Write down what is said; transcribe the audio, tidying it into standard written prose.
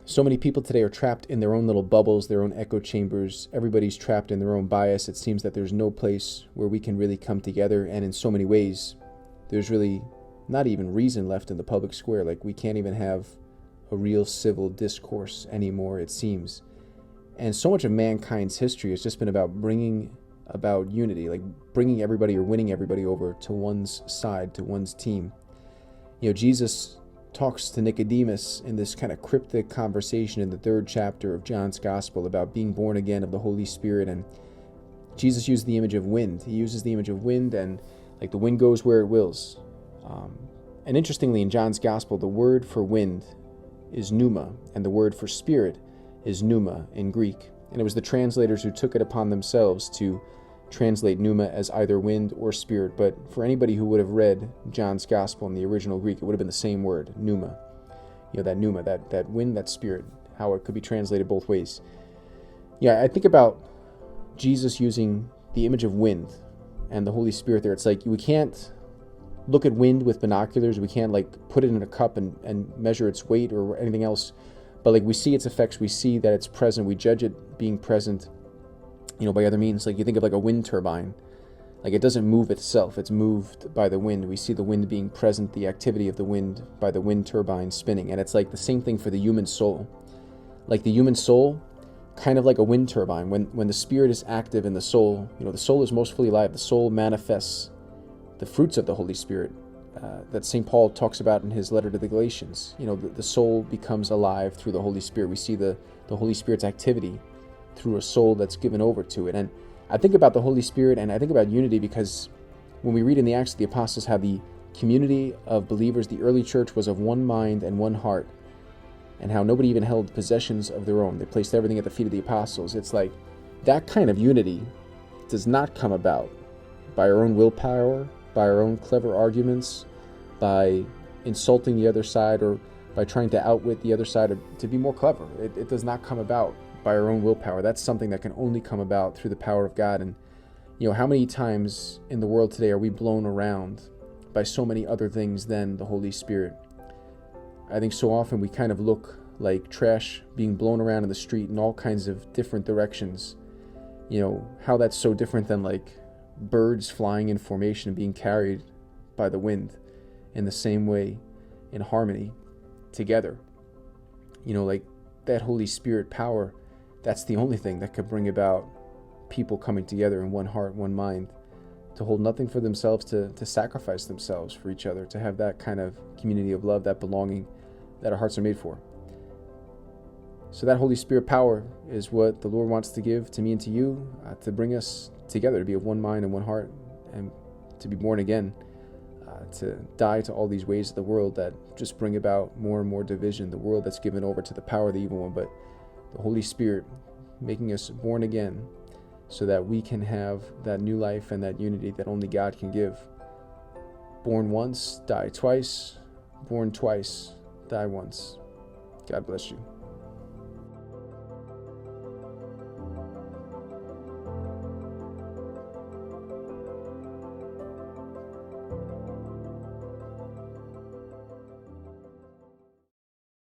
So many people today are trapped in their own little bubbles, their own echo chambers. Everybody's trapped in their own bias. It seems that there's no place where we can really come together. And in so many ways, there's really not even reason left in the public square. Like, we can't even have a real civil discourse anymore, it seems. And so much of mankind's history has just been about bringing about unity, like bringing everybody or winning everybody over to one's side, to one's team. Jesus talks to Nicodemus in this kind of cryptic conversation in the 3rd chapter of John's Gospel about being born again of the Holy Spirit. And Jesus used the image of wind. He uses the image of wind, and like the wind goes where it wills. And interestingly, in John's Gospel, the word for wind is pneuma, and the word for spirit is pneuma in Greek. And it was the translators who took it upon themselves to translate pneuma as either wind or spirit. But for anybody who would have read John's Gospel in the original Greek, it would have been the same word, pneuma. That pneuma, that wind, that spirit, how it could be translated both ways. I think about Jesus using the image of wind and the Holy Spirit there. It's like we can't look at wind with binoculars. We can't put it in a cup and measure its weight or anything else. But we see its effects. We see that it's present. We judge it being present by other means. You think of a wind turbine. It doesn't move itself. It's moved by the wind. We see the wind being present, the activity of the wind by the wind turbine spinning. And it's the same thing for the human soul. The human soul, kind of like a wind turbine. When the spirit is active in the soul, the soul is most fully alive. The soul manifests the fruits of the Holy Spirit that St. Paul talks about in his letter to the Galatians. The soul becomes alive through the Holy Spirit. We see the Holy Spirit's activity through a soul that's given over to it. And I think about the Holy Spirit, and I think about unity, because when we read in the Acts of the Apostles how the community of believers, the early church, was of one mind and one heart, and how nobody even held possessions of their own. They placed everything at the feet of the apostles. It's that kind of unity does not come about by our own willpower, by our own clever arguments, by insulting the other side, or by trying to outwit the other side, or to be more clever. It does not come about by our own willpower. That's something that can only come about through the power of God. And how many times in the world today are we blown around by so many other things than the Holy Spirit? I think so often we kind of look like trash being blown around in the street in all kinds of different directions. How that's so different than birds flying in formation and being carried by the wind in the same way, in harmony, together. That Holy Spirit power, that's the only thing that could bring about people coming together in one heart, one mind, to hold nothing for themselves, to sacrifice themselves for each other, to have that kind of community of love, that belonging that our hearts are made for. So that Holy Spirit power is what the Lord wants to give to me and to you, to bring us together, to be of one mind and one heart, and to be born again, to die to all these ways of the world that just bring about more and more division, the world that's given over to the power of the evil one, but the Holy Spirit making us born again so that we can have that new life and that unity that only God can give. Born once, die twice. Born twice, die once. God bless you.